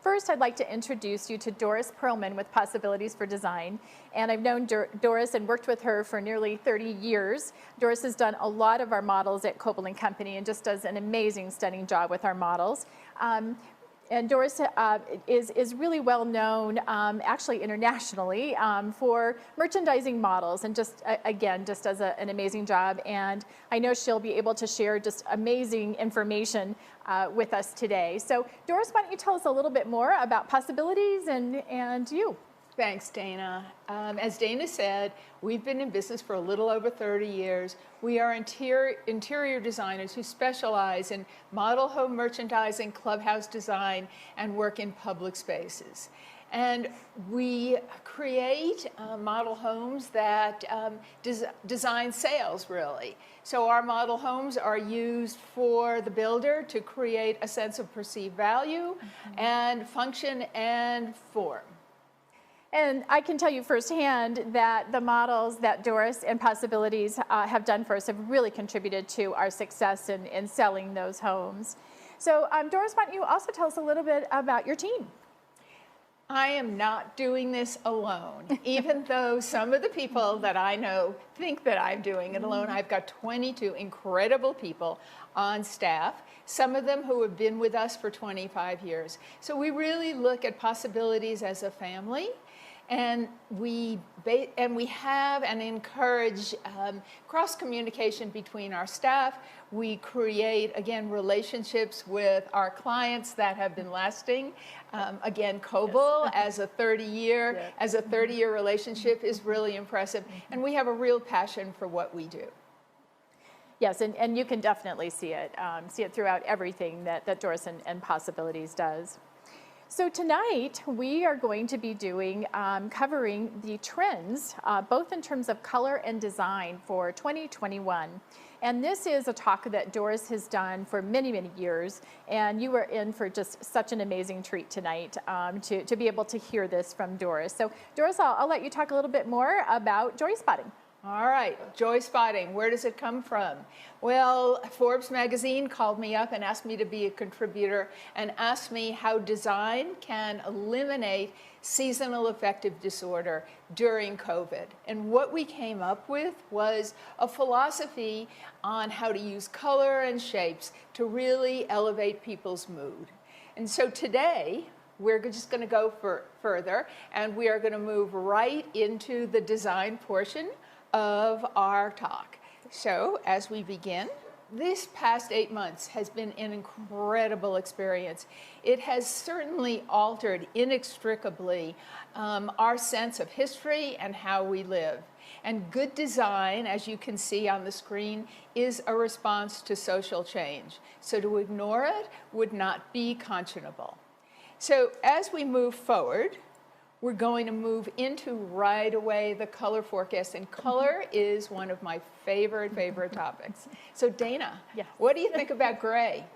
first I'd like to introduce you to Doris Perlman with Possibilities for Design. And I've known Doris and worked with her for nearly 30 years. Doris has done a lot of our models at Coble & Company and just does an amazing, stunning job with our models. And Doris is really well known, actually internationally, for merchandising models, and just again, just does an amazing job. And I know she'll be able to share just amazing information with us today. So Doris, why don't you tell us a little bit more about Possibilities and you? Thanks, Dana. As Dana said, we've been in business for a little over 30 years. We are interior designers who specialize in model home merchandising, clubhouse design, and work in public spaces. And we create model homes that design sales, really. So our model homes are used for the builder to create a sense of perceived value and function and form. And I can tell you firsthand that the models that Doris and Possibilities have done for us have really contributed to our success in selling those homes. So Doris, why don't you also tell us a little bit about your team? I am not doing this alone, even though some of the people that I know think that I'm doing it alone. I've got 22 incredible people on staff, some of them who have been with us for 25 years. So we really look at Possibilities as a family. And we have and encourage cross-communication between our staff. We create, again, relationships with our clients that have been lasting. Again, Coble as a 30-year relationship is really impressive. And we have a real passion for what we do. Yes, and you can definitely see it throughout everything that Doris and Possibilities does. So tonight we are going to be covering the trends, both in terms of color and design for 2021. And this is a talk that Doris has done for many, many years. And you are in for just such an amazing treat tonight to be able to hear this from Doris. So Doris, I'll let you talk a little bit more about joy spotting. All right, joy spotting, where does it come from? Well, Forbes magazine called me up and asked me to be a contributor and asked me how design can eliminate seasonal affective disorder during COVID. And what we came up with was a philosophy on how to use color and shapes to really elevate people's mood. And so today, we're just going to go further, and we are going to move right into the design portion of our talk. So as we begin, this past 8 months has been an incredible experience. It has certainly altered inextricably our sense of history and how we live. And good design, as you can see on the screen, is a response to social change. So to ignore it would not be conscionable. So as we move forward, we're going to move into right away the color forecast, and color is one of my favorite topics. So Dana, yes. What do you think about gray?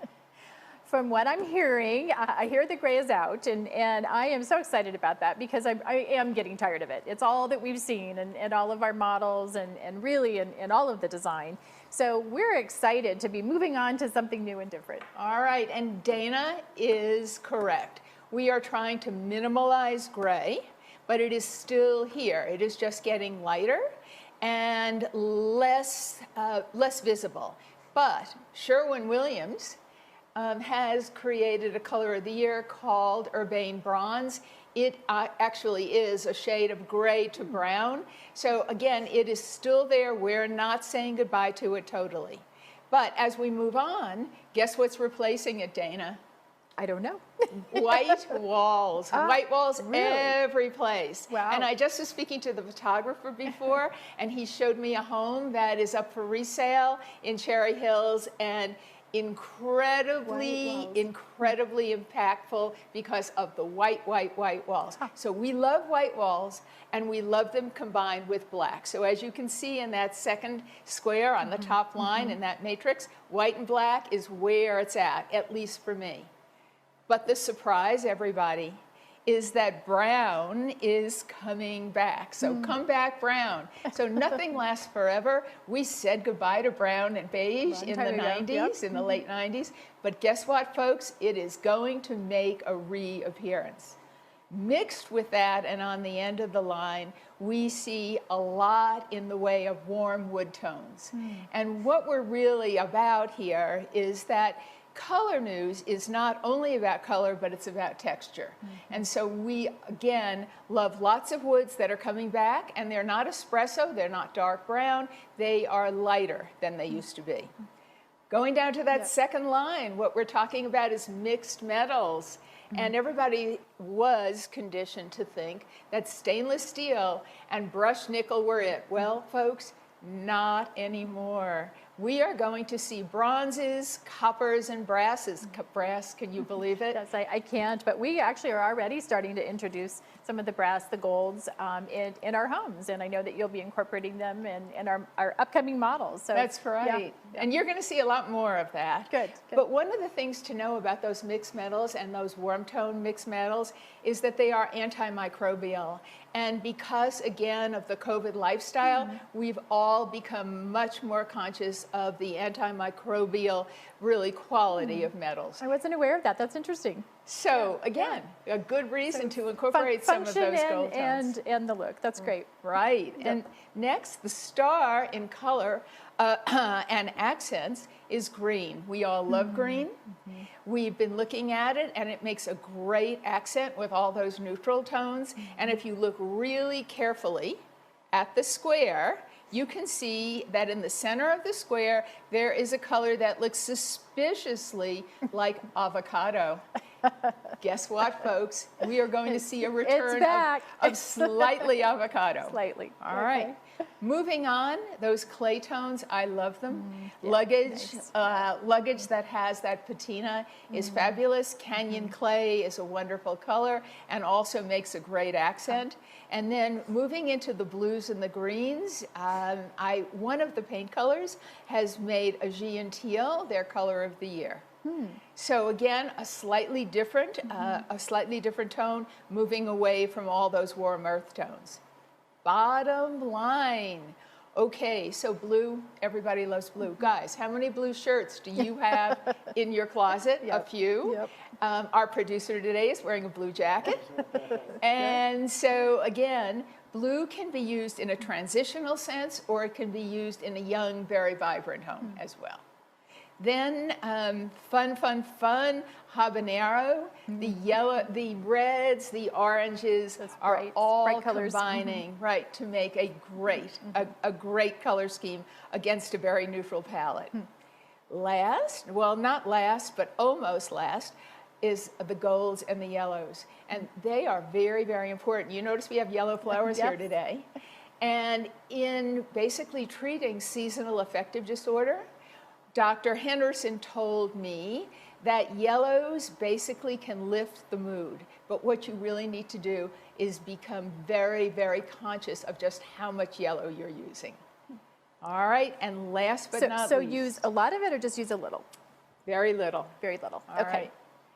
From what I'm hearing, I hear the gray is out, and I am so excited about that because I am getting tired of it. It's all that we've seen and all of our models and really in all of the design. So we're excited to be moving on to something new and different. All right, and Dana is correct. We are trying to minimalize gray, but it is still here. It is just getting lighter and less visible. But Sherwin-Williams has created a color of the year called Urbane Bronze. It actually is a shade of gray to brown. So again, it is still there. We're not saying goodbye to it totally. But as we move on, guess what's replacing it, Dana? I don't know. White walls. White walls really? Every place. Wow. And I just was speaking to the photographer before, and he showed me a home that is up for resale in Cherry Hills, and incredibly impactful because of the white walls. Huh. So we love white walls, and we love them combined with black. So as you can see in that second square on the top line in that matrix, white and black is where it's at least for me. But the surprise, everybody, is that brown is coming back. So come back brown. So nothing lasts forever. We said goodbye to brown and beige in the 90s, in the late 90s. But guess what, folks? It is going to make a reappearance. Mixed with that, and on the end of the line, we see a lot in the way of warm wood tones. And what we're really about here is that color news is not only about color, but it's about texture. And so we, again, love lots of woods that are coming back, and they're not espresso, they're not dark brown, they are lighter than they used to be. Going down to that second line, what we're talking about is mixed metals. And everybody was conditioned to think that stainless steel and brushed nickel were it. Well, folks, not anymore. We are going to see bronzes, coppers, and brasses. Brass, can you believe it? Yes, I can't, but we actually are already starting to introduce some of the brass, the golds in our homes, and I know that you'll be incorporating them in our upcoming models. So that's right. Yeah. And you're going to see a lot more of that. Good. But one of the things to know about those mixed metals and those warm tone mixed metals is that they are antimicrobial. And because, again, of the COVID lifestyle, we've all become much more conscious of the antimicrobial, really, quality of metals. I wasn't aware of that. That's interesting. So, again, a good reason to incorporate some of those gold tones. And the look. That's great. Right. Yep. And next, the star in color and accents is green. We all love green. We've been looking at it, and it makes a great accent with all those neutral tones. And if you look really carefully at the square, you can see that in the center of the square, there is a color that looks suspiciously like avocado. Guess what, folks? We are going to see a return of slightly avocado. Slightly. All right. Moving on, those clay tones, I love them. Luggage, nice. Luggage that has that patina is fabulous. Canyon clay is a wonderful color and also makes a great accent. And then moving into the blues and the greens, one of the paint colors has made Aegean teal their color of the year. So again, a slightly different tone, moving away from all those warm earth tones. Bottom line. Okay, so blue, everybody loves blue. Guys, how many blue shirts do you have in your closet? A few. Our producer today is wearing a blue jacket. And so again, blue can be used in a transitional sense, or it can be used in a young, very vibrant home as well. Then fun, habanero, the yellow, the reds, the oranges are all combining, right, to make a great color scheme against a very neutral palette. Last, well, not last, but almost last, is the golds and the yellows. And they are very, very important. You notice we have yellow flowers here today. And in basically treating seasonal affective disorder, Dr. Henderson told me that yellows basically can lift the mood, but what you really need to do is become very, very conscious of just how much yellow you're using. All right, and last but not least. So use a lot of it or just use a little? Very little. Very little. All right.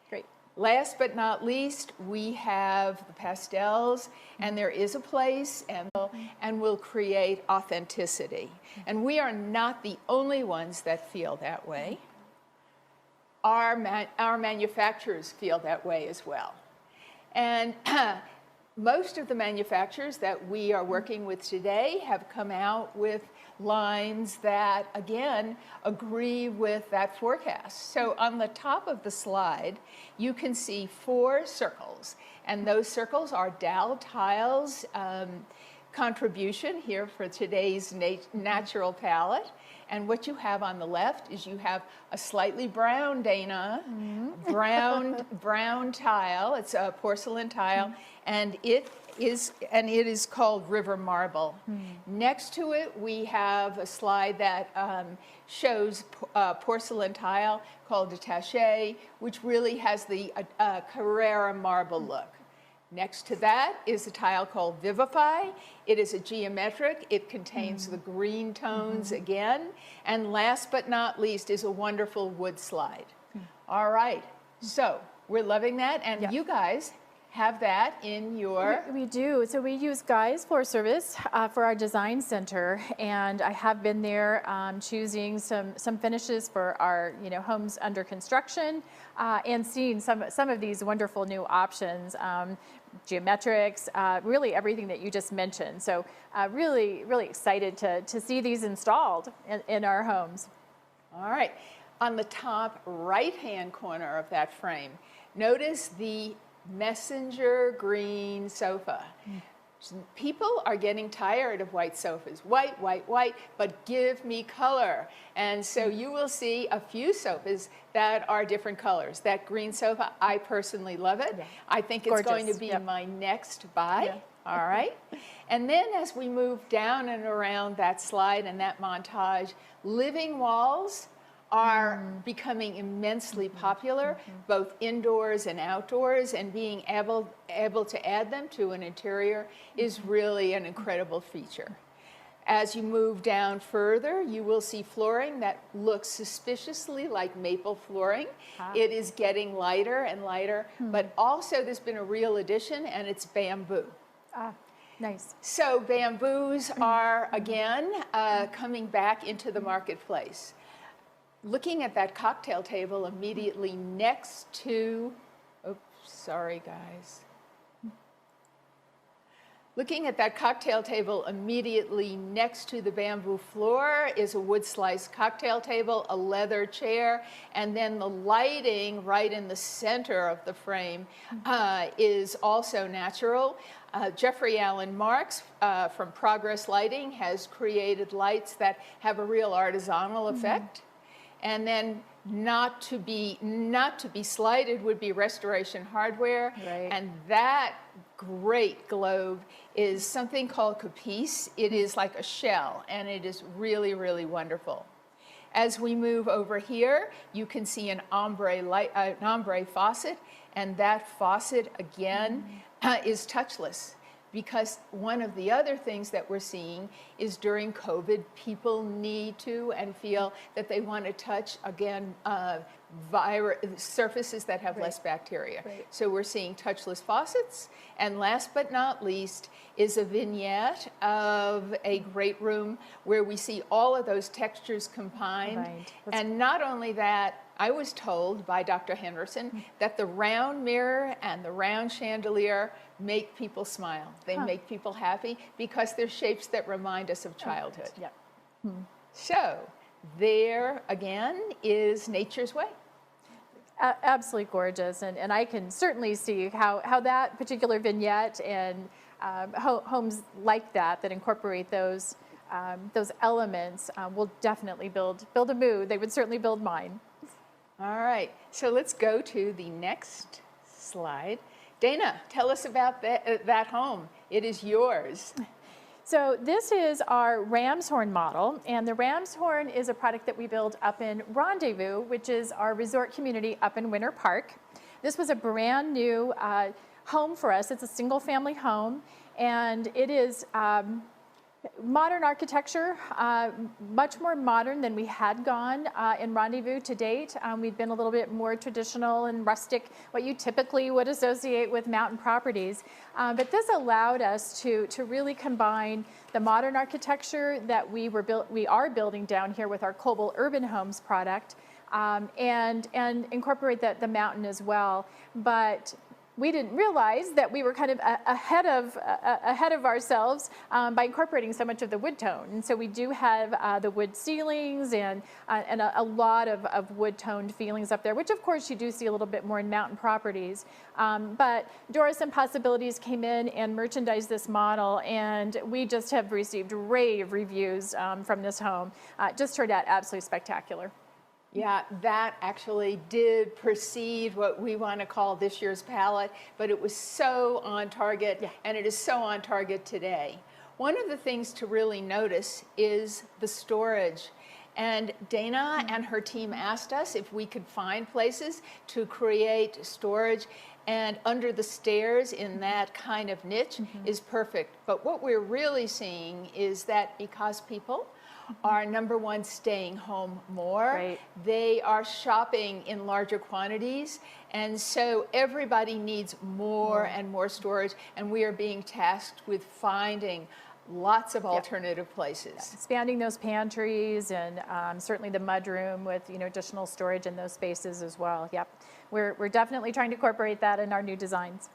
Great. Last but not least, we have the pastels, and there is a place, and we'll create authenticity. And we are not the only ones that feel that way. Our manufacturers feel that way as well. And most of the manufacturers that we are working with today have come out with lines that, again, agree with that forecast. So on the top of the slide, you can see 4 circles, and those circles are Dow Tiles' contribution here for today's natural palette. And what you have on the left is you have a slightly brown, Dana, brown tile. It's a porcelain tile, and it is called River Marble. Next to it, we have a slide that shows porcelain tile called Détaché, which really has the Carrara marble look. Next to that is a tile called Vivify. It is a geometric. It contains the green tones again. And last but not least is a wonderful wood slide. All right, so we're loving that. And you guys have that in your... We do. So we use Guy's Floor Service for our design center, and I have been there choosing some finishes for our homes under construction, and seeing some of these wonderful new options, geometrics, really everything that you just mentioned. So really excited to see these installed in our homes. All right. On the top right-hand corner of that frame, notice the messenger green sofa. People are getting tired of white sofas. White, white, white, but give me color. And so you will see a few sofas that are different colors. That green sofa, I personally love it. Yeah. I think it's Gorgeous. going to be Yep. my next buy. Yeah. All right. And then as we move down and around that slide and that montage, living walls are becoming immensely popular, both indoors and outdoors, and being able to add them to an interior is really an incredible feature. As you move down further, you will see flooring that looks suspiciously like maple flooring. It is getting lighter and lighter, but also there's been a real addition, and it's bamboo. Nice. So bamboos are, again, coming back into the marketplace. Looking at that cocktail table immediately next to, oops, sorry guys. Looking at that cocktail table immediately next to the bamboo floor is a wood slice cocktail table, a leather chair, and then the lighting right in the center of the frame is also natural. Jeffrey Allen Marks from Progress Lighting has created lights that have a real artisanal effect. And then not to be slighted would be Restoration Hardware. Right. And that great globe is something called Capice. It is like a shell, and it is really, really wonderful. As we move over here, you can see an ombre faucet, and that faucet, again, is touchless. Because one of the other things that we're seeing is during COVID, people need to and feel that they want to touch, again, surfaces that have less bacteria. Right. So we're seeing touchless faucets. And last but not least is a vignette of a great room where we see all of those textures combined. And not only that, I was told by Dr. Henderson that the round mirror and the round chandelier make people smile. They make people happy because they're shapes that remind us of childhood. So there, again, is nature's way. Absolutely gorgeous, and I can certainly see how that particular vignette and homes like that incorporate those elements will definitely build a mood. They would certainly build mine. All right, so let's go to the next slide. Dana, tell us about that home. It is yours. So this is our Ram's Horn model, and the Ram's Horn is a product that we build up in Rendezvous, which is our resort community up in Winter Park. This was a brand new home for us. It's a single family home, and it is modern architecture, much more modern than we had gone in Rendezvous to date. We've been a little bit more traditional and rustic, what you typically would associate with mountain properties. But this allowed us to really combine the modern architecture that we are building down here with our Coble Urban Homes product, and incorporate the mountain as well. But we didn't realize that we were kind of ahead of ourselves by incorporating so much of the wood tone. And so we do have the wood ceilings and a lot of wood toned feelings up there, which of course you do see a little bit more in mountain properties. But Doris and Possibilities came in and merchandised this model, and we just have received rave reviews from this home. Just turned out absolutely spectacular. Yeah, that actually did precede what we want to call this year's palette, but it was so on target, and it is so on target today. One of the things to really notice is the storage. And Dana and her team asked us if we could find places to create storage, and under the stairs in that kind of niche is perfect. But what we're really seeing is that because people are number one, staying home more. Right. They are shopping in larger quantities. And so everybody needs more and more storage. And we are being tasked with finding lots of alternative places. Expanding those pantries and certainly the mudroom with additional storage in those spaces as well. Yep, we're definitely trying to incorporate that in our new designs.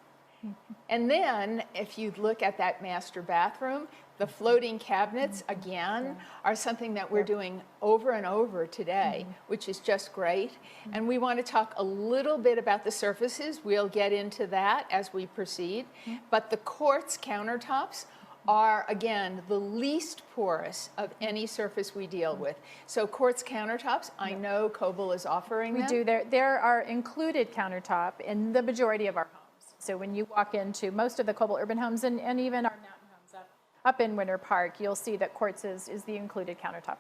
And then if you look at that master bathroom, the floating cabinets, again, are something that we're doing over and over today, which is just great. And we want to talk a little bit about the surfaces. We'll get into that as we proceed. But the quartz countertops are, again, the least porous of any surface we deal with. So quartz countertops, I know Coble is offering them. We do. There are included countertop in the majority of our homes. So when you walk into most of the Coble urban homes and even our mountain homes up in Winter Park, you'll see that quartz is the included countertop.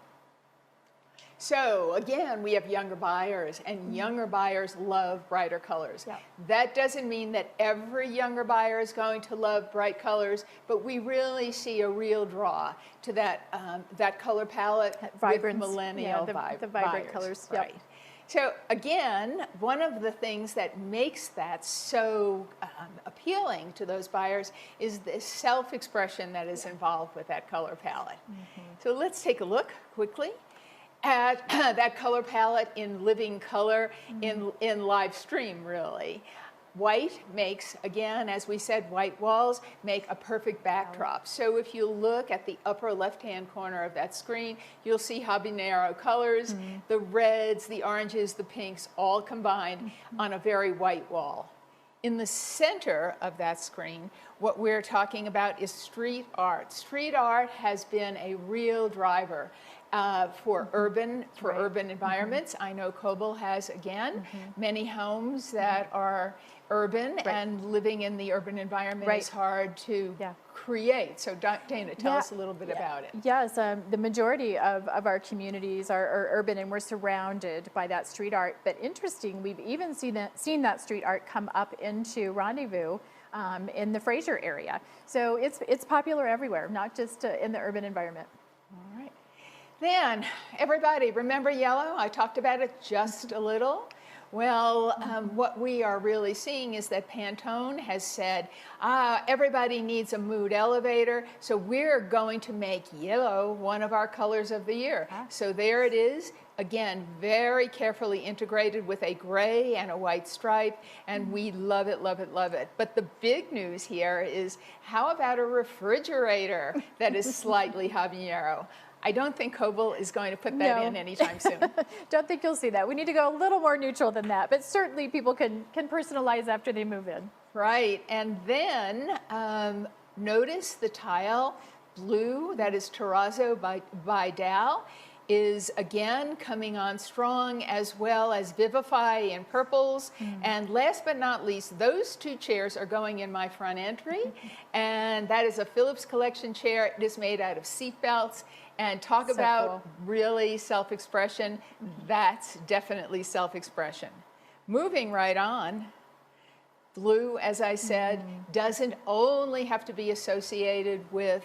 So again, we have younger buyers, and younger buyers love brighter colors. That doesn't mean that every younger buyer is going to love bright colors, but we really see a real draw to that color palette, vibrance, with millennial the vibrant buyers. colors. Right. So again, one of the things that makes that so appealing to those buyers is the self-expression that is involved with that color palette. So let's take a look quickly at that color palette in living color, in live stream, really. White makes, again, as we said, white walls make a perfect backdrop. So if you look at the upper left-hand corner of that screen, you'll see habanero colors, the reds, the oranges, the pinks, all combined on a very white wall. In the center of that screen, what we're talking about is street art. Street art has been a real driver for urban environments. I know Coble has, again, many homes that are urban, and living in the urban environment is hard to create. So Dana, tell us a little bit about it. Yes, the majority of our communities are urban, and we're surrounded by that street art. But interesting, we've even seen that street art come up into Rendezvous in the Fraser area. So it's popular everywhere, not just in the urban environment. All right. Then, everybody, remember yellow? I talked about it just a little. Well, what we are really seeing is that Pantone has said, everybody needs a mood elevator, so we're going to make yellow one of our colors of the year. So there it is, again, very carefully integrated with a gray and a white stripe, and we love it, love it, love it. But the big news here is, how about a refrigerator that is slightly habanero? I don't think Coble is going to put that in anytime soon. Don't think you'll see that. We need to go a little more neutral than that, but certainly people can personalize after they move in. Right, and then notice the tile blue, that is terrazzo by Dow, is again coming on strong, as well as Vivify in purples. And last but not least, those two chairs are going in my front entry, and that is a Phillips Collection chair. It is made out of seat belts. And talk about really self-expression. That's definitely self-expression. Moving right on, blue, as I said, doesn't only have to be associated with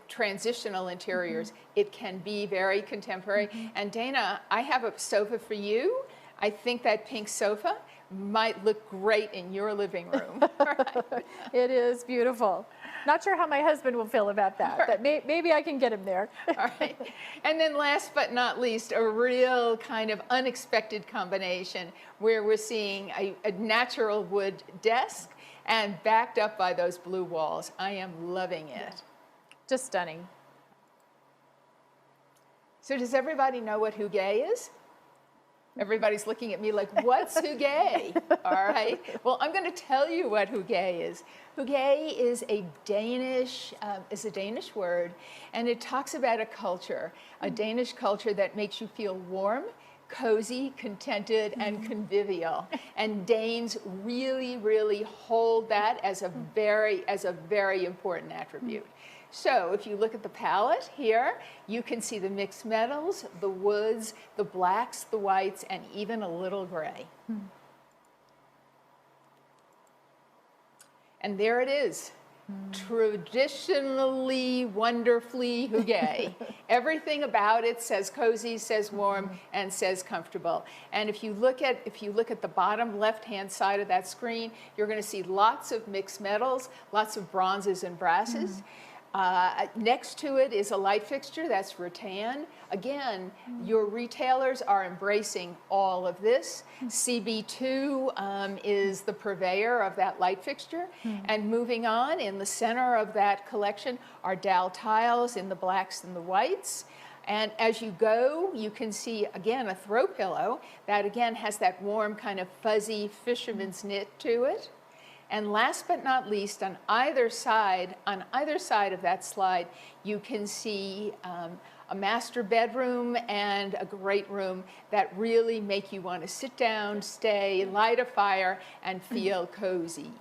transitional interiors. It can be very contemporary. And Dana, I have a sofa for you. I think that pink sofa might look great in your living room. Right. It is beautiful. Not sure how my husband will feel about that, but maybe I can get him there. All right. And then last but not least, a real kind of unexpected combination where we're seeing a natural wood desk and backed up by those blue walls. I am loving it. Just stunning. So does everybody know what hygge is? Everybody's looking at me like, what's hygge? All right. Well, I'm going to tell you what hygge is. Hygge is a Danish word, and it talks about a culture, a Danish culture that makes you feel warm, cozy, contented, and convivial. And Danes really, really hold that as a very important attribute. So if you look at the palette here, you can see the mixed metals, the woods, the blacks, the whites, and even a little gray. And there it is. traditionally, wonderfully hygge. Everything about it says cozy, says warm, and says comfortable. And if you look at the bottom left-hand side of that screen, you're going to see lots of mixed metals, lots of bronzes and brasses. Next to it is a light fixture, that's rattan. Again, your retailers are embracing all of this. CB2 is the purveyor of that light fixture. And moving on, in the center of that collection are dowel tiles in the blacks and the whites. And as you go, you can see, again, a throw pillow that, again, has that warm kind of fuzzy fisherman's knit to it. And last but not least, on either side of that slide, you can see a master bedroom and a great room that really make you want to sit down, stay, light a fire, and feel cozy.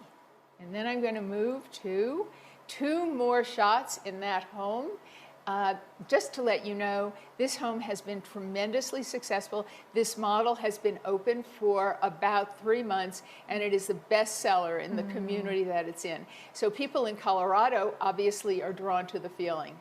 And then I'm going to move to 2 more shots in that home. Just to let you know, this home has been tremendously successful. This model has been open for about 3 months, and it is the best seller in the community that it's in. So people in Colorado obviously are drawn to the feeling.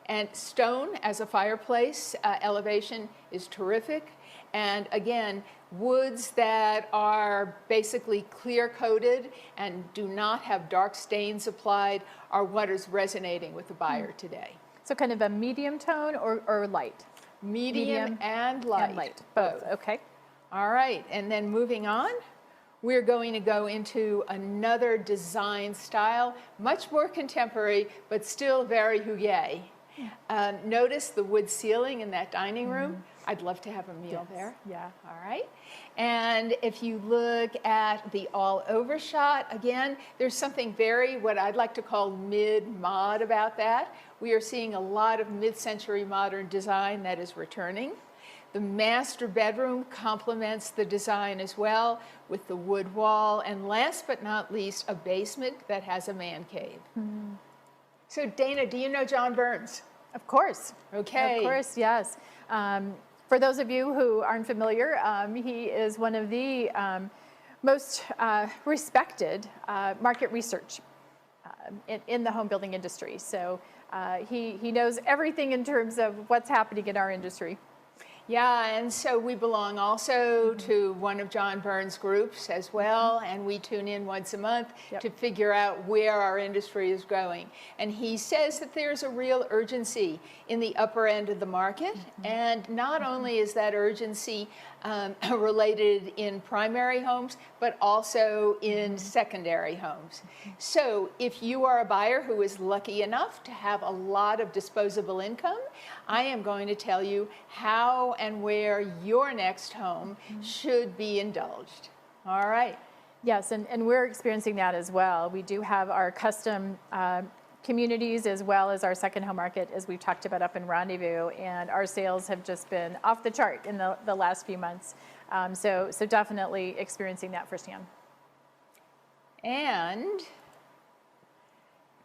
And stone as a fireplace elevation is terrific. And again, woods that are basically clear coated and do not have dark stains applied are what is resonating with the buyer today. So kind of a medium tone or light? Medium and light. And light, both, okay. All right, and then moving on, we're going to go into another design style, much more contemporary, but still very hygge. Notice the wood ceiling in that dining room. I'd love to have a meal there. Yeah. All right. And if you look at the all-over shot, again, there's something very, what I'd like to call mid-mod about that. We are seeing a lot of mid-century modern design that is returning. The master bedroom complements the design as well with the wood wall. And last but not least, a basement that has a man cave. So Dana, do you know John Burns? Of course. Okay. Of course, yes. For those of you who aren't familiar, he is one of the most respected market research in the home building industry. So he knows everything in terms of what's happening in our industry. Yeah, and so we belong also to one of John Burns' groups as well, and we tune in once a month to figure out where our industry is going. And he says that there's a real urgency in the upper end of the market, and not only is that urgency related in primary homes, but also in secondary homes. So if you are a buyer who is lucky enough to have a lot of disposable income, I am going to tell you how and where your next home should be indulged. All right. Yes, and we're experiencing that as well. We do have our custom communities as well as our second home market, as we've talked about up in Rendezvous, and our sales have just been off the chart in the last few months. So definitely experiencing that firsthand. And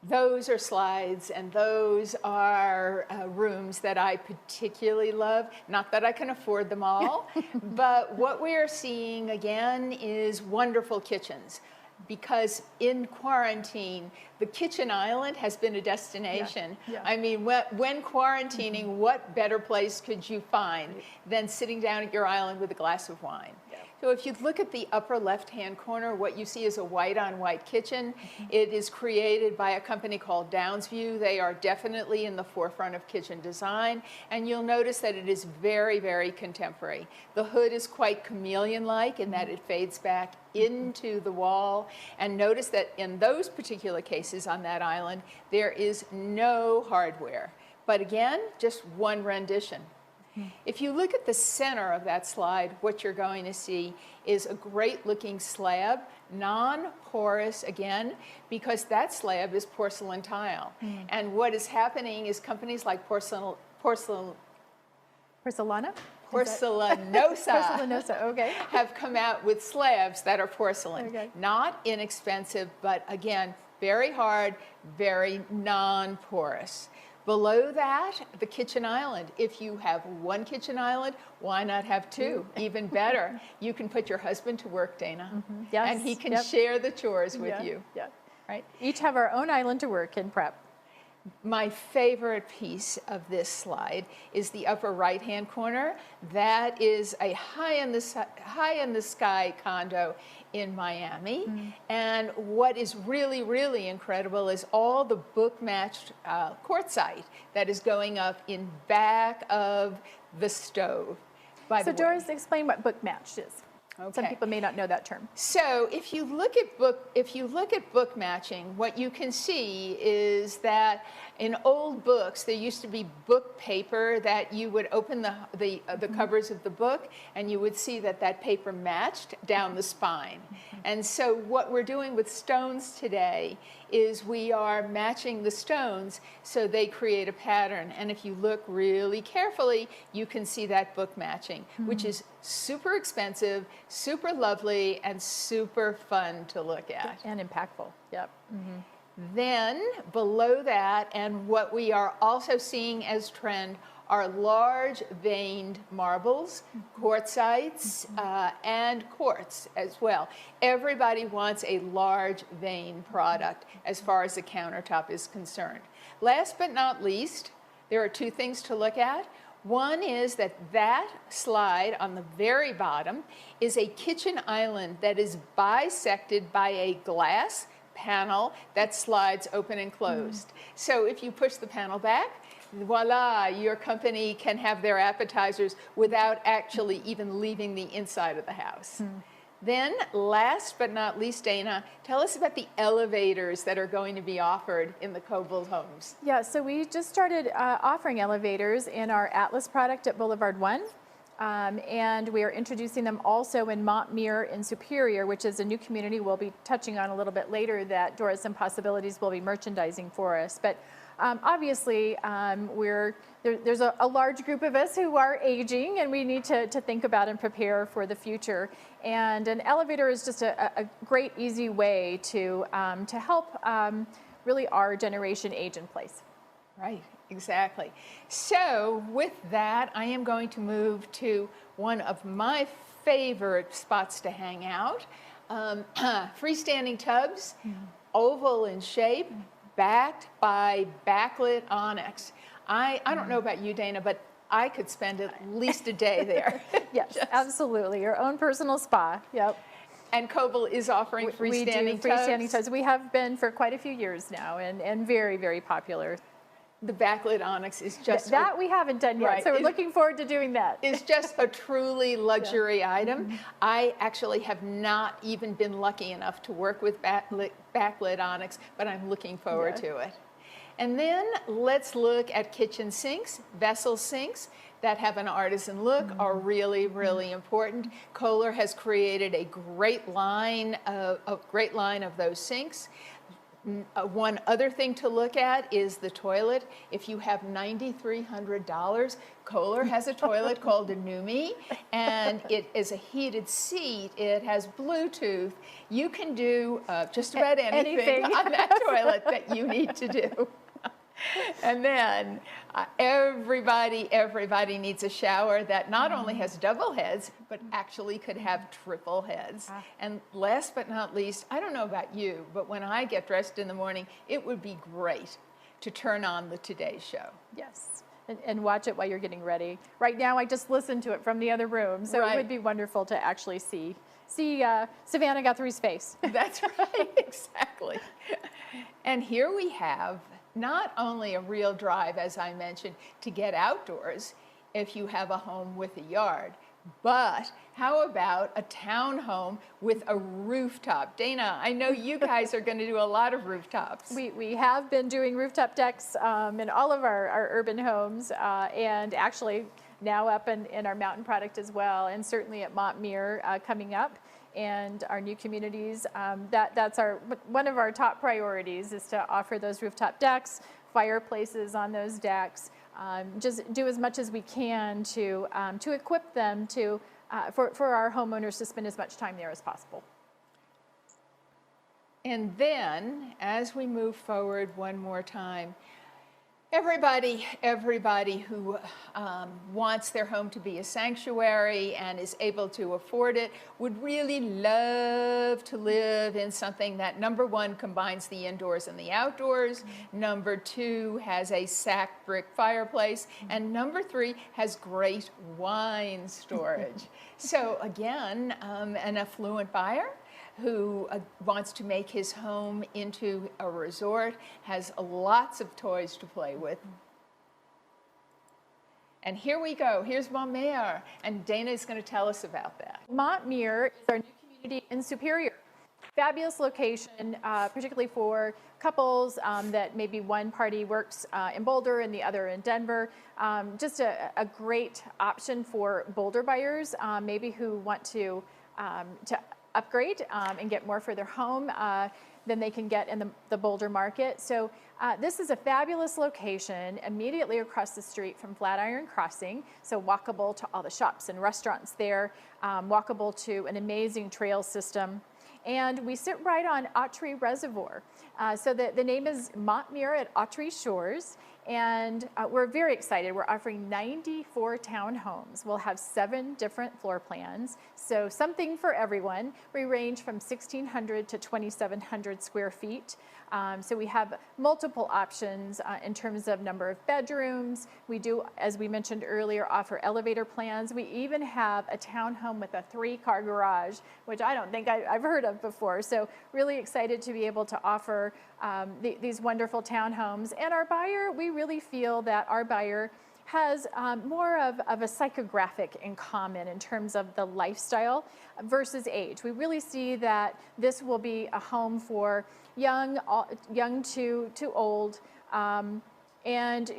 those are slides, and those are rooms that I particularly love. Not that I can afford them all, but what we are seeing again is wonderful kitchens. Because in quarantine, the kitchen island has been a destination. I mean, when quarantining, what better place could you find than sitting down at your island with a glass of wine? So if you look at the upper left-hand corner, what you see is a white-on-white kitchen. It is created by a company called Downsview. They are definitely in the forefront of kitchen design, and you'll notice that it is very, very contemporary. The hood is quite chameleon-like in that it fades back into the wall, and notice that in those particular cases on that island, there is no hardware. But again, just one rendition. If you look at the center of that slide, what you're going to see is a great looking slab, non-porous again, because that slab is porcelain tile. And what is happening is companies like Porcelana? Porcelanosa okay. have come out with slabs that are porcelain. Not inexpensive, but again, very hard, very non-porous. Below that, the kitchen island. If you have one kitchen island, why not have two? Even better. You can put your husband to work, Dana, Yes. and he can share the chores with you. Right. Each have our own island to work and prep. My favorite piece of this slide is the upper right-hand corner. That is a high in the sky condo in Miami. And what is really, really incredible is all the book-matched quartzite that is going up in back of the stove. By the way. Doris, explain what book matched is. Okay. Some people may not know that term. So if you look at book matching, what you can see is that in old books there used to be book paper that you would open the covers of the book and you would see that paper matched down the spine. And so what we're doing with stones today is we are matching the stones so they create a pattern. And if you look really carefully, you can see that book matching, which is super expensive, super lovely, and super fun to look at. And impactful, yep. Then below that, and what we are also seeing as trend, are large veined marbles, quartzites, and quartz as well. Everybody wants a large vein product as far as the countertop is concerned. Last but not least, there are two things to look at. One is that slide on the very bottom is a kitchen island that is bisected by a glass panel that slides open and closed. So if you push the panel back, voila, your company can have their appetizers without actually even leaving the inside of the house. Then, last but not least, Dana, tell us about the elevators that are going to be offered in the Coble homes. Yeah, so we just started offering elevators in our Atlas product at Boulevard 1. And we are introducing them also in Montmere in Superior, which is a new community we'll be touching on a little bit later that Doris and Possibilities will be merchandising for us. But obviously, there's a large group of us who are aging, and we need to think about and prepare for the future. And an elevator is just a great, easy way to help really our generation age in place. Right, exactly. So with that, I am going to move to one of my favorite spots to hang out. Freestanding tubs, oval in shape, backed by backlit onyx. I don't know about you, Dana, but I could spend at least a day there. Yes, absolutely. Your own personal spa. Yep. And Coble is offering freestanding tubs. We have been for quite a few years now, and very, very popular. The backlit onyx is just... That we haven't done yet, right. So we're looking forward to doing that. It's just a truly luxury item. I actually have not even been lucky enough to work with backlit onyx, but I'm looking forward to it. And then let's look at kitchen sinks. Vessel sinks that have an artisan look are really, really important. Kohler has created a great line of those sinks. One other thing to look at is the toilet. If you have $9,300, Kohler has a toilet called a Numi, and it is a heated seat. It has Bluetooth. You can do just about anything on that toilet that you need to do. And then everybody needs a shower that not only has double heads, but actually could have triple heads. And last but not least, I don't know about you, but when I get dressed in the morning, it would be great to turn on the Today Show. Yes, and watch it while you're getting ready. Right now, I just listened to it from the other room, so it would be wonderful to actually see Savannah Guthrie's face. That's right, exactly. And here we have not only a real drive, as I mentioned, to get outdoors if you have a home with a yard, but how about a townhome with a rooftop? Dana, I know you guys are going to do a lot of rooftops. We have been doing rooftop decks in all of our urban homes, and actually now up in our mountain product as well, and certainly at Montmere coming up. And our new communities, that's one of our top priorities is to offer those rooftop decks, fireplaces on those decks, just do as much as we can to equip them for our homeowners to spend as much time there as possible. And then, as we move forward one more time, Everybody who wants their home to be a sanctuary and is able to afford it would really love to live in something that, number one, combines the indoors and the outdoors, number two, has a sacked brick fireplace, and number three, has great wine storage. So again, an affluent buyer who wants to make his home into a resort, has lots of toys to play with. And here we go. Here's Montmere, and Dana is going to tell us about that. Montmere is our new community in Superior. Fabulous location, particularly for couples that maybe one party works in Boulder and the other in Denver. Just a great option for Boulder buyers, maybe who want to upgrade and get more for their home than they can get in the Boulder market. So this is a fabulous location immediately across the street from Flatiron Crossing, so walkable to all the shops and restaurants there, walkable to an amazing trail system. And we sit right on Autry Reservoir. So the name is Montmere at Autry Shores. And we're very excited. We're offering 94 townhomes. We'll have 7 different floor plans, so something for everyone. We range from 1,600 to 2,700 square feet. So we have multiple options in terms of number of bedrooms. We do, as we mentioned earlier, offer elevator plans. We even have a townhome with a 3-car garage, which I don't think I've heard of before. So really excited to be able to offer these wonderful townhomes. And our buyer, we really feel that our buyer has more of a psychographic in common in terms of the lifestyle versus age. We really see that this will be a home for young to old, and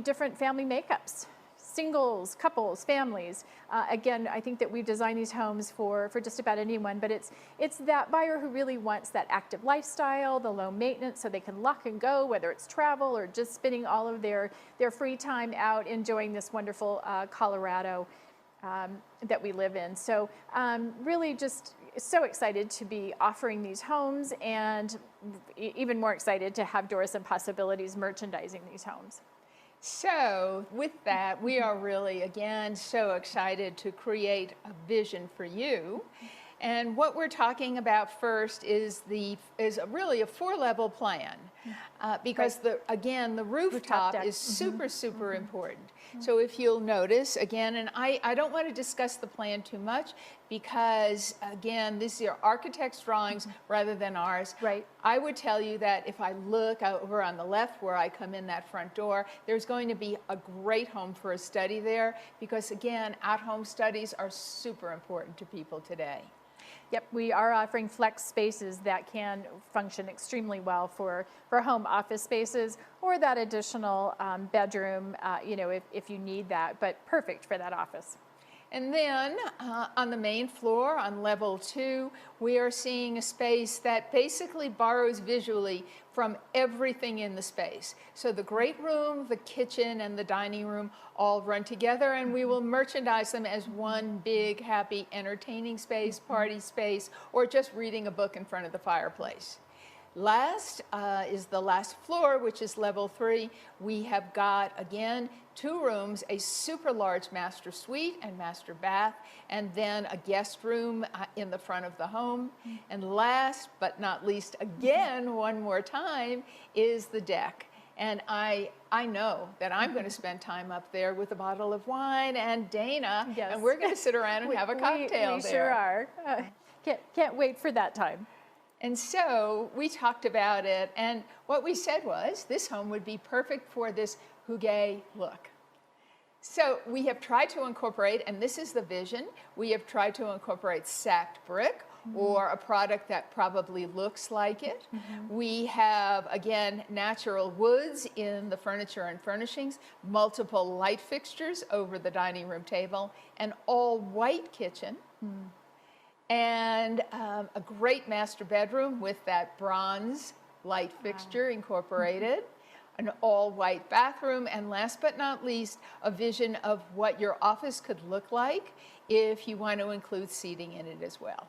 different family makeups, singles, couples, families. Again, I think that we've designed these homes for just about anyone, but it's that buyer who really wants that active lifestyle, the low maintenance, so they can lock and go, whether it's travel or just spending all of their free time out enjoying this wonderful Colorado that we live in. So really just so excited to be offering these homes, and even more excited to have Doris and Possibilities merchandising these homes. So with that, we are really, again, so excited to create a vision for you. And what we're talking about first is really a 4-level plan, because the rooftop is super important. So if you'll notice, again, and I don't want to discuss the plan too much, because again, these are architect's drawings rather than ours. Right. I would tell you that if I look over on the left where I come in that front door, there's going to be a great home for a study there, because again, at-home studies are super important to people today. Yep, we are offering flex spaces that can function extremely well for home office spaces, or that additional bedroom, if you need that, but perfect for that office. And then on the main floor, on level 2, we are seeing a space that basically borrows visually from everything in the space. So the great room, the kitchen, and the dining room all run together, and we will merchandise them as one big, happy, entertaining space, party space, or just reading a book in front of the fireplace. Last is the last floor, which is level 3. We have got, again, 2 rooms, a super large master suite and master bath, and then a guest room in the front of the home. And last but not least, again, one more time, is the deck. And I know that I'm going to spend time up there with a bottle of wine and Dana, yes. And we're going to sit around and have a cocktail we there. Sure are. Can't wait for that time. And so we talked about it, and what we said was this home would be perfect for this hygge look. So we have tried to incorporate, and this is the vision, we have tried to incorporate sacked brick, or a product that probably looks like it. We have, again, natural woods in the furniture and furnishings, multiple light fixtures over the dining room table, an all-white kitchen, and a great master bedroom with that bronze light fixture incorporated, an all-white bathroom, and last but not least, a vision of what your office could look like if you want to include seating in it as well.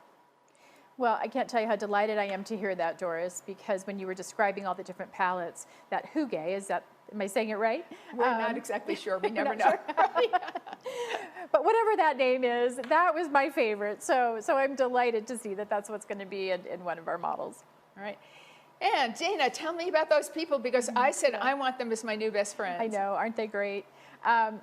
Well, I can't tell you how delighted I am to hear that, Doris, because when you were describing all the different palettes, that hygge is that Am I saying it right? We're not exactly sure. We never know. Sure. But whatever that name is, that was my favorite. So I'm delighted to see that that's what's going to be in one of our models. All right. And Dana, tell me about those people, because I said I want them as my new best friends. I know, aren't they great?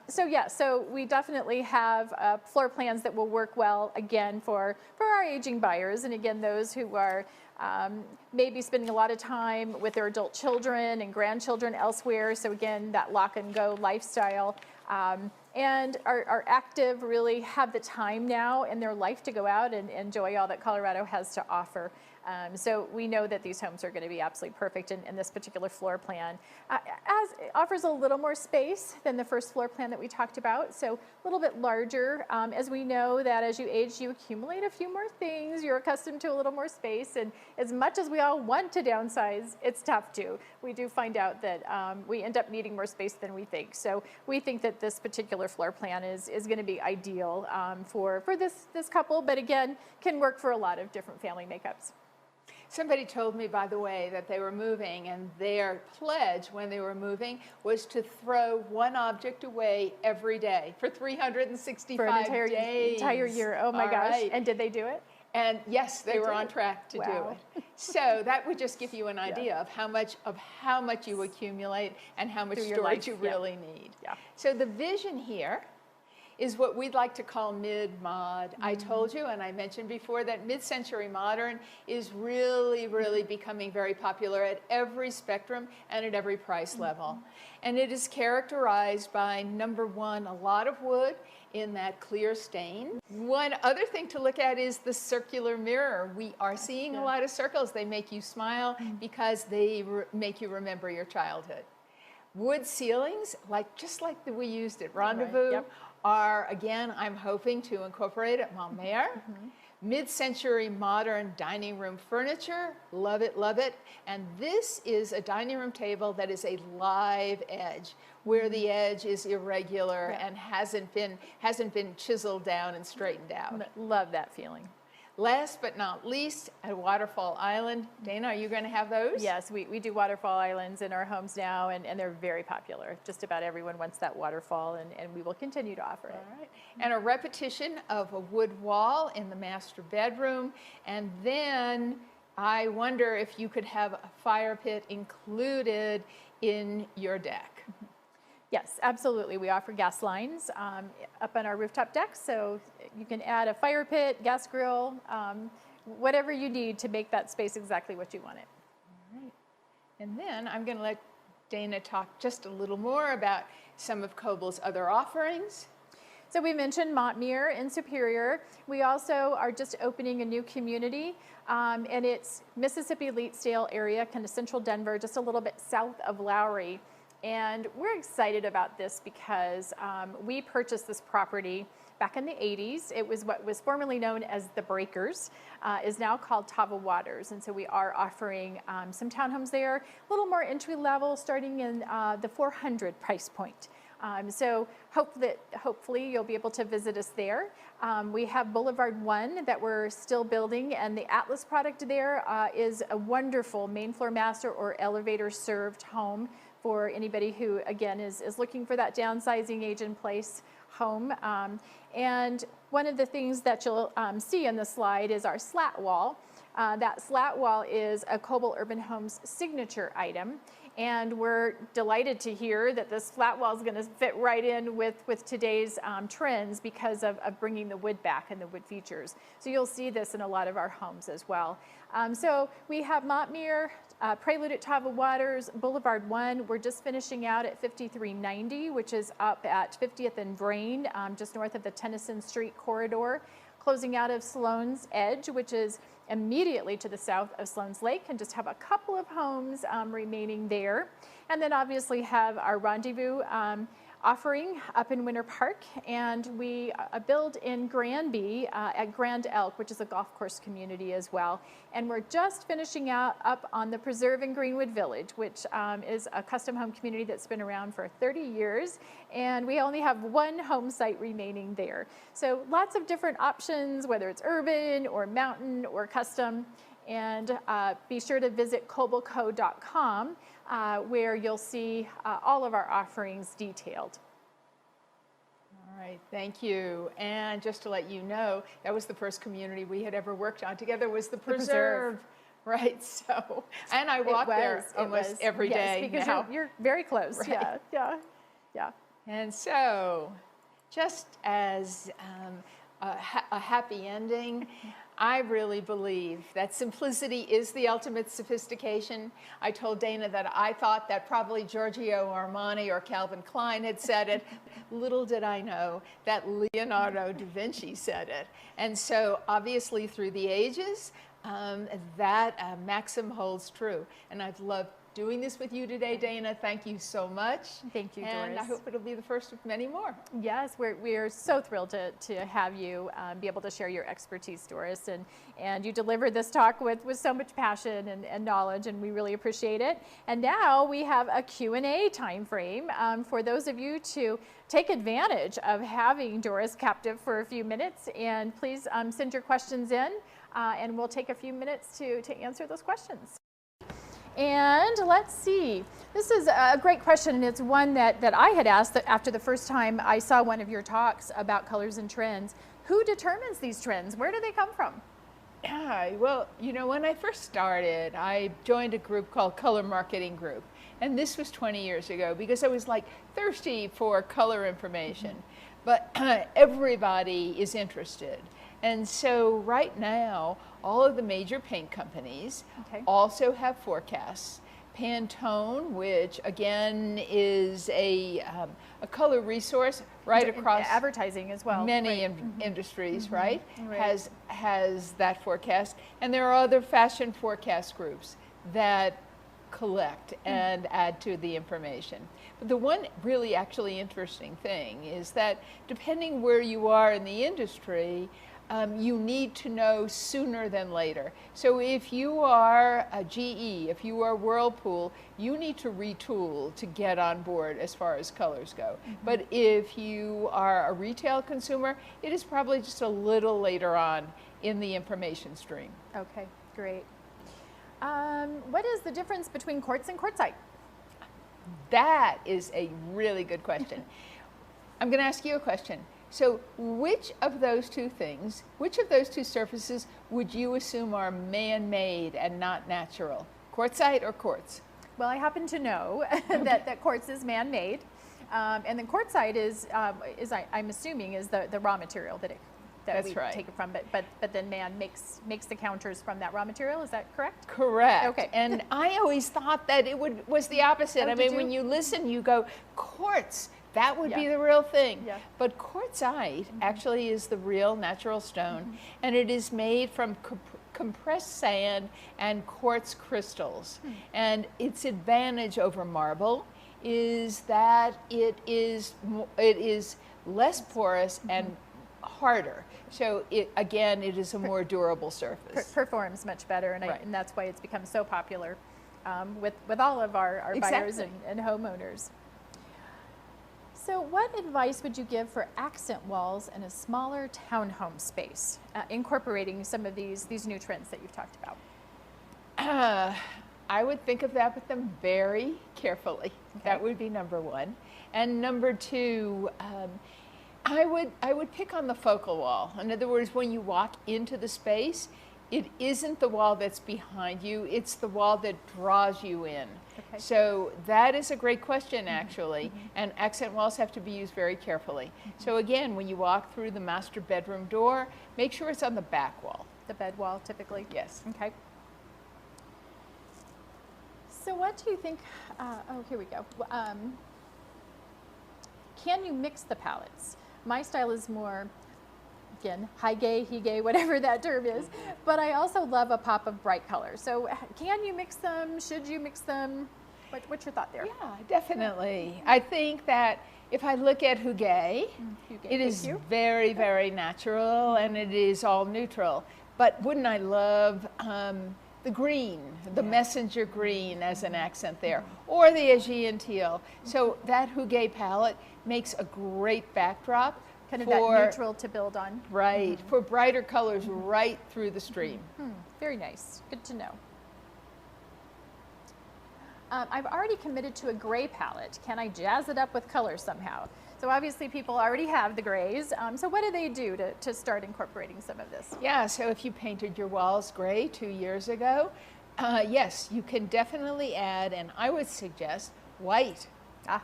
So we definitely have floor plans that will work well, again, for our aging buyers, and again, those who are maybe spending a lot of time with their adult children and grandchildren elsewhere. So again, that lock and go lifestyle. And are active, really have the time now in their life to go out and enjoy all that Colorado has to offer. So we know that these homes are going to be absolutely perfect in this particular floor plan. As it offers a little more space than the first floor plan that we talked about, so a little bit larger. As we know that as you age, you accumulate a few more things. You're accustomed to a little more space, and as much as we all want to downsize, it's tough to. We do find out that we end up needing more space than we think. So we think that this particular floor plan is going to be ideal for this couple, but again, can work for a lot of different family makeups. Somebody told me, by the way, that they were moving, and their pledge when they were moving was to throw one object away every day for 365 for an entire year. Oh my gosh. Right. And did they do it? And yes, they were on track to do it. So that would just give you an idea of how much you accumulate and how much storage you really need. Yeah. So the vision here is what we'd like to call mid-mod. I told you, and I mentioned before, that mid-century modern is really, really becoming very popular at every spectrum and at every price level. And it is characterized by, number one, a lot of wood in that clear stain. One other thing to look at is the circular mirror. We are seeing a lot of circles. They make you smile because they make you remember your childhood. Wood ceilings, just like we used at Rendezvous, are, again, I'm hoping to incorporate at Malmere. Mid-century modern dining room furniture, love it, love it. And this is a dining room table that is a live edge, where the edge is irregular and hasn't been chiseled down and straightened out. Love that feeling. Last but not least, a waterfall island. Dana, are you going to have those? Yes, we do waterfall islands in our homes now, and they're very popular. Just about everyone wants that waterfall, and we will continue to offer it. All right. And a repetition of a wood wall in the master bedroom. And then I wonder if you could have a fire pit included in your deck. Yes, absolutely. We offer gas lines up on our rooftop decks, so you can add a fire pit, gas grill, whatever you need to make that space exactly what you want it. All right. And then I'm going to let Dana talk just a little more about some of Coble's other offerings. So we mentioned Montmere in Superior. We also are just opening a new community, and it's Mississippi Leetsdale area, kind of central Denver, just a little bit south of Lowry. And we're excited about this because we purchased this property back in the 80s. It was what was formerly known as the Breakers, is now called Tava Waters. And so we are offering some townhomes there, a little more entry level, starting in the 400 price point. So hopefully you'll be able to visit us there. We have Boulevard 1 that we're still building, and the Atlas product there is a wonderful main floor master or elevator served home for anybody who, again, is looking for that downsizing age-in-place home. And one of the things that you'll see on the slide is our slat wall. That slat wall is a Coble Urban Homes signature item. And we're delighted to hear that this flat wall is going to fit right in with today's trends because of bringing the wood back and the wood features. So you'll see this in a lot of our homes as well. So we have Montmere, Prelude at Tava Waters, Boulevard 1. We're just finishing out at 5390, which is up at 50th and Vrain, just north of the Tennyson Street corridor. Closing out of Sloan's Edge, which is immediately to the south of Sloan's Lake, and just have a couple of homes remaining there. And then obviously have our Rendezvous offering up in Winter Park, and we build in Granby at Grand Elk, which is a golf course community as well. And we're just finishing up on the Preserve in Greenwood Village, which is a custom home community that's been around for 30 years, and we only have one home site remaining there. So lots of different options, whether it's urban or mountain or custom. And be sure to visit cobalco.com where you'll see all of our offerings detailed. All right, thank you. And just to let you know, that was the first community we had ever worked on together, was the Preserve. Right, so, and I walk there almost every day. Yes, because now. you're very close. Right. Yeah. And so, just as a happy ending, I really believe that simplicity is the ultimate sophistication. I told Dana that I thought that probably Giorgio Armani or Calvin Klein had said it. Little did I know that Leonardo da Vinci said it. And so, obviously, through the ages, that maxim holds true. And I've loved doing this with you today, Dana. Thank you so much. Thank you, Doris. And I hope it'll be the first of many more. Yes, we're so thrilled to have you be able to share your expertise, Doris. And you delivered this talk with so much passion and knowledge, and we really appreciate it. And now we have a Q&A time frame for those of you to take advantage of having Doris captive for a few minutes. And please send your questions in, and we'll take a few minutes to answer those questions. And let's see, this is a great question, and it's one that I had asked after the first time I saw one of your talks about colors and trends. Who determines these trends? Where do they come from? Yeah, well, you know, when I first started, I joined a group called Color Marketing Group. And this was 20 years ago because I was like thirsty for color information. But everybody is interested. And so right now, all of the major paint companies also have forecasts. Pantone, which again is a color resource right across advertising as well, many industries, right? Has that forecast. And there are other fashion forecast groups that collect and add to the information. But the one really actually interesting thing is that depending where you are in the industry, you need to know sooner than later. So if you are a GE, if you are Whirlpool, you need to retool to get on board as far as colors go. But if you are a retail consumer, it is probably just a little later on in the information stream. Okay, great. What is the difference between quartz and quartzite? That is a really good question. I'm going to ask you a question. So which of those two things, which of those two surfaces would you assume are man-made and not natural? Quartzite or quartz? Well, I happen to know that quartz is man-made, and then quartzite is I'm assuming, is the raw material that we take it from. But then man makes the counters from that raw material. Is that correct? Correct. Okay. And I always thought that it was the opposite. Oh, I mean, when you listen, you go, quartz. That would be the real thing. Yeah. But quartzite actually is the real natural stone, and it is made from compressed sand and quartz crystals. And its advantage over marble is that it is less porous and harder. So it is a more durable surface. Performs much better, and that's why it's become so popular with all of our buyers and homeowners. So what advice would you give for accent walls in a smaller townhome space, incorporating some of these new trends that you've talked about? I would think of that with them very carefully. That would be number one. And number two, I would pick on the focal wall. In other words, when you walk into the space, it isn't the wall that's behind you, it's the wall that draws you in. Okay. So that is a great question, actually, and accent walls have to be used very carefully. So again, when you walk through the master bedroom door, make sure it's on the back wall. The bed wall, typically? Yes. Okay. So what do you think, here we go. Can you mix the palettes? My style is more, again, high-gay, he-gay, whatever that term is, but I also love a pop of bright color. So can you mix them? Should you mix them? What's your thought there? Yeah, definitely. I think that if I look at Hygge, it is very, very natural, and it is all neutral. But wouldn't I love the green, the messenger green as an accent there, or the Aegean teal. So that Hygge palette makes a great backdrop Kind of for, that neutral to build on. right, for brighter colors right through the stream. Very nice. Good to know. I've already committed to a gray palette. Can I jazz it up with color somehow? So obviously people already have the grays. So what do they do to start incorporating some of this? Yeah, so if you painted your walls gray 2 years ago, yes, you can definitely add, and I would suggest white. Yeah,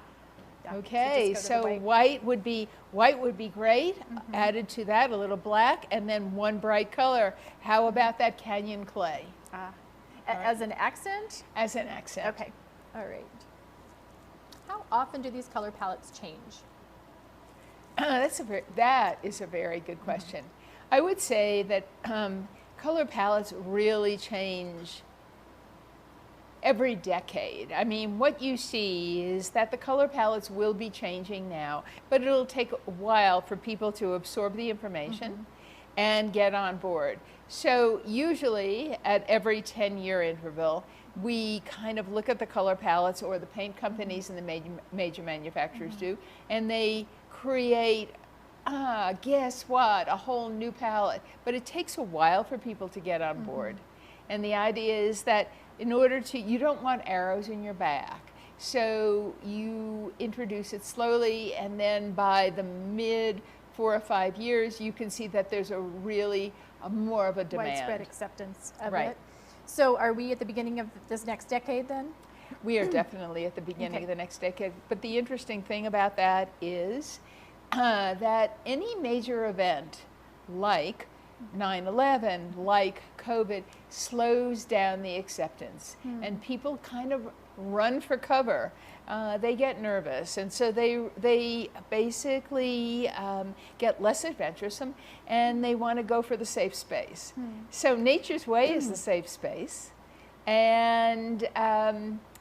Okay, just so go to the white would be great. Added to that a little black, and then one bright color. How about that canyon clay? As an accent? As an accent. Okay, all right. How often do these color palettes change? That is a very good question. I would say that color palettes really change every decade. I mean, what you see is that the color palettes will be changing now, but it'll take a while for people to absorb the information and get on board. So usually at every 10-year interval, we kind of look at the color palettes, or the paint companies and the major manufacturers do, and they create, guess what, a whole new palette. But it takes a while for people to get on board. And the idea is that in order to, you don't want arrows in your back. So you introduce it slowly, and then by the mid 4 or 5 years, you can see that there's a really more of a demand. Widespread acceptance of Right. it. So are we at the beginning of this next decade then? We are definitely at the beginning of the next decade. But the interesting thing about that is that any major event like 9/11, like COVID, slows down the acceptance. And people kind of run for cover. They get nervous, and so they basically get less adventuresome, and they want to go for the safe space. So Nature's Way is the safe space, and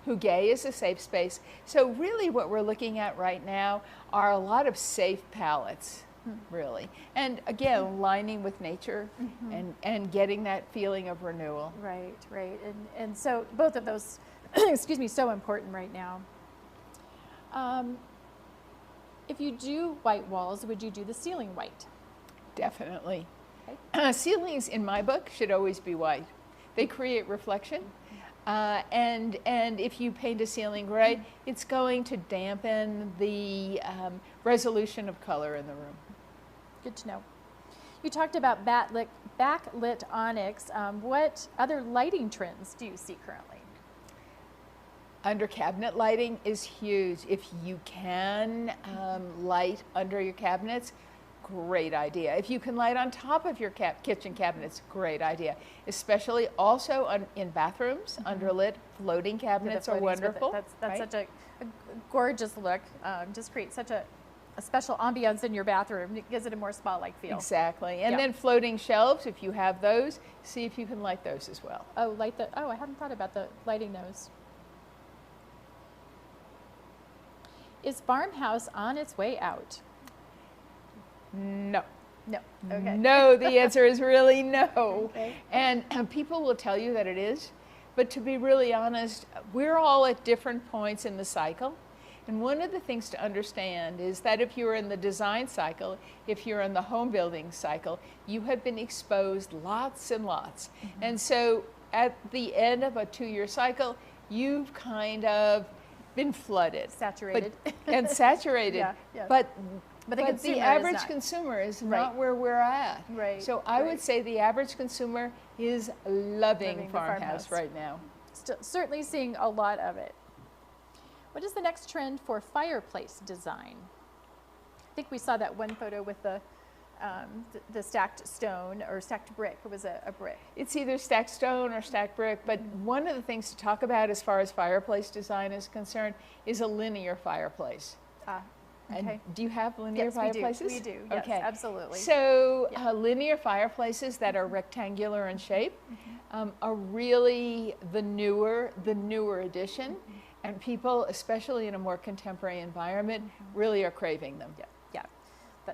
Hugay is a safe space. So really what we're looking at right now are a lot of safe palettes, really. And again, aligning with nature and getting that feeling of renewal. Right, right. And so both of those, excuse me, so important right now. If you do white walls, would you do the ceiling white? Definitely. Okay. Ceilings, in my book, should always be white. They create reflection. And if you paint a ceiling gray, it's going to dampen the resolution of color in the room. Good to know. You talked about backlit onyx. What other lighting trends do you see currently? Under cabinet lighting is huge. If you can light under your cabinets, great idea. If you can light on top of your kitchen cabinets, great idea. Especially also in bathrooms, underlit floating cabinets are wonderful. That's right? such a gorgeous look. Just creates such a special ambiance in your bathroom. It gives it a more spa-like feel. Exactly. And then floating shelves, if you have those, see if you can light those as well. Oh, I hadn't thought about the lighting those. Is farmhouse on its way out? No. No. Okay. No, the answer is really no. Okay. And people will tell you that it is, but to be really honest, we're all at different points in the cycle. And one of the things to understand is that if you're in the design cycle, if you're in the home building cycle, you have been exposed lots and lots. And so at the end of a 2-year cycle, you've kind of been flooded. Saturated. And saturated. Yeah. But the the average consumer is not where we're at. Right. So I would say the average consumer is loving the farmhouse right now. Certainly seeing a lot of it. What is the next trend for fireplace design? I think we saw that one photo with the stacked stone or stacked brick. It was a brick. It's either stacked stone or stacked brick, but one of the things to talk about as far as fireplace design is concerned is a linear fireplace. Okay. And do you have linear fireplaces? We do. Yes, okay. Absolutely. So linear fireplaces that are rectangular in shape are really the newer edition, and people, especially in a more contemporary environment, really are craving them. Yeah.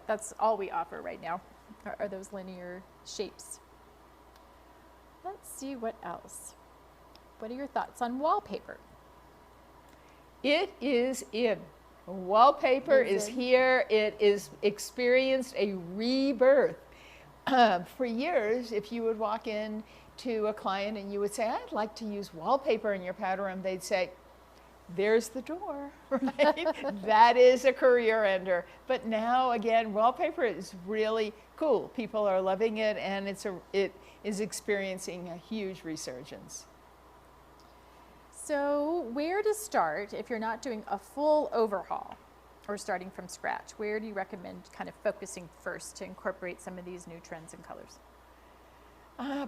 That's all we offer right now, are those linear shapes. Let's see what else. What are your thoughts on wallpaper? It is in. Wallpaper is here. It is experienced a rebirth. For years, if you would walk in to a client and you would say, I'd like to use wallpaper in your powder room, they'd say, there's the door, right? That is a career ender. But now, again, wallpaper is really cool. People are loving it, and it is experiencing a huge resurgence. So where to start if you're not doing a full overhaul or starting from scratch? Where do you recommend kind of focusing first to incorporate some of these new trends and colors?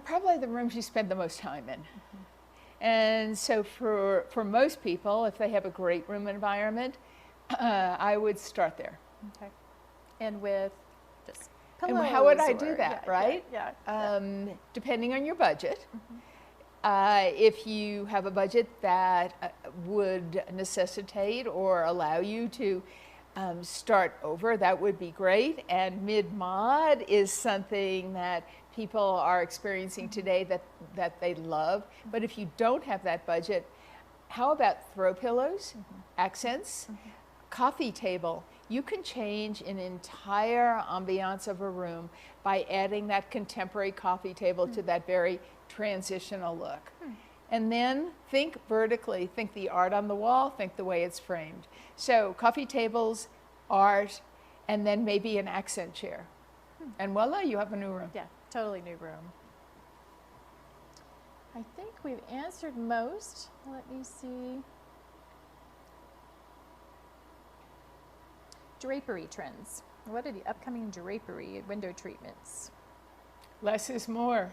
Probably the rooms you spend the most time in. And so for most people, if they have a great room environment, I would start there. Okay. And with just pillows? And how would I do that, right? Yeah. Depending on your budget. If you have a budget that would necessitate or allow you to start over, that would be great. And mid-mod is something that people are experiencing today that they love. But if you don't have that budget, how about throw pillows, accents, coffee table? You can change an entire ambiance of a room by adding that contemporary coffee table to that very transitional look. And then think vertically, think the art on the wall, think the way it's framed. So coffee tables, art, and then maybe an accent chair. And voila, you have a new room. Yeah, totally new room. I think we've answered most. Let me see. Drapery trends. What are the upcoming drapery window treatments? Less is more.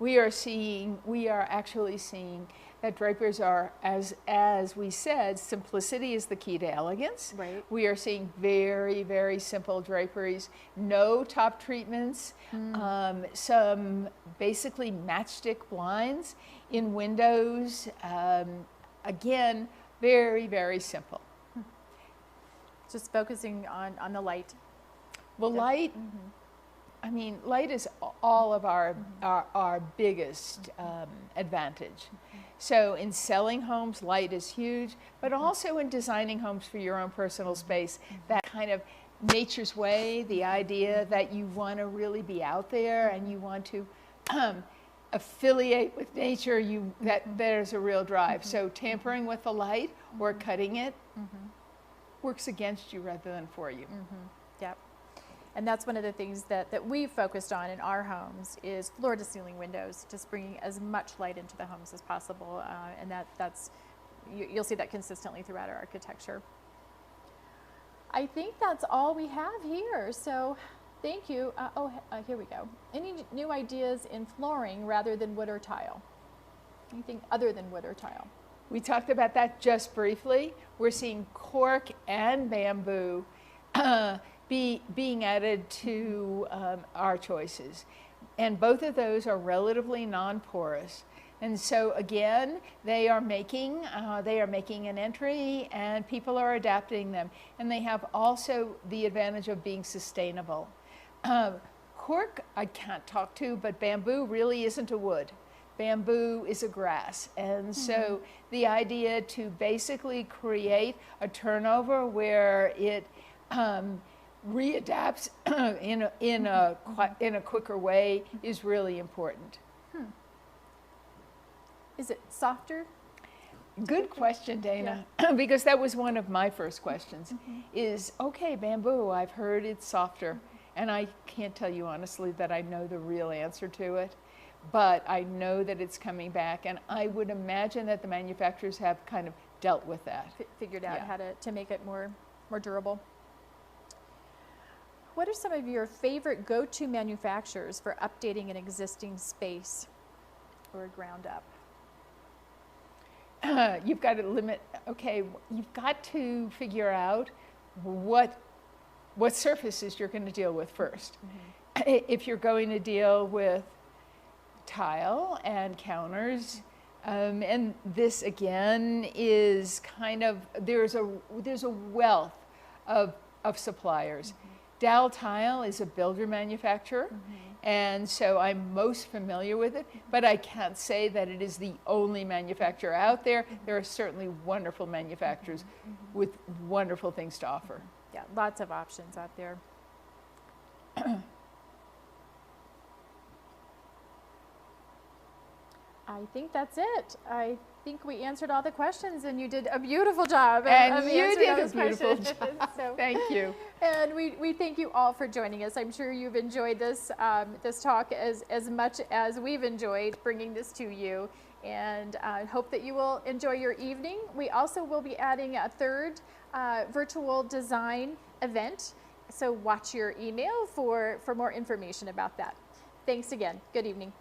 We are actually seeing that drapers are, as we said, simplicity is the key to elegance. Right. We are seeing very, very simple draperies, no top treatments, some basically matchstick blinds in windows. Again, very, very simple. Just focusing on the light. Well, light, I mean, light is all of our biggest advantage. So in selling homes, light is huge, but also in designing homes for your own personal space, that kind of nature's way, the idea that you want to really be out there and you want to affiliate with nature, there's a real drive. So tampering with the light or cutting it works against you rather than for you. Yep. And that's one of the things that we've focused on in our homes is floor to ceiling windows, just bringing as much light into the homes as possible. And you'll see that consistently throughout our architecture. I think that's all we have here. So thank you. Here we go. Any new ideas in flooring rather than wood or tile? Anything other than wood or tile? We talked about that just briefly. We're seeing cork and bamboo being added to our choices. And both of those are relatively non-porous. And so again, they are making an entry and people are adapting them. And they have also the advantage of being sustainable. Cork, I can't talk to, but bamboo really isn't a wood. Bamboo is a grass. And so the idea to basically create a turnover where it readapts in a quicker way is really important. Is it softer? Good question, Dana, because that was one of my first questions. Is, okay, bamboo, I've heard it's softer, and I can't tell you honestly that I know the real answer to it, but I know that it's coming back, and I would imagine that the manufacturers have kind of dealt with that. Figured out how to make it more durable. What are some of your favorite go-to manufacturers for updating an existing space or ground up? You've got to limit, okay, you've got to figure out what surfaces you're going to deal with first. If you're going to deal with tile and counters, and this again is kind of, there's a wealth of suppliers. Dow Tile is a builder manufacturer, And so I'm most familiar with it, but I can't say that it is the only manufacturer out there. There are certainly wonderful manufacturers with wonderful things to offer. Yeah, lots of options out there. I think that's it. I think we answered all the questions, and you did a beautiful job. And of you answering all did a those beautiful questions. job. So, Thank you. and we thank you all for joining us. I'm sure you've enjoyed this this talk as much as we've enjoyed bringing this to you, and I hope that you will enjoy your evening. We also will be adding a third virtual design event, so watch your email for more information about that. Thanks again. Good evening.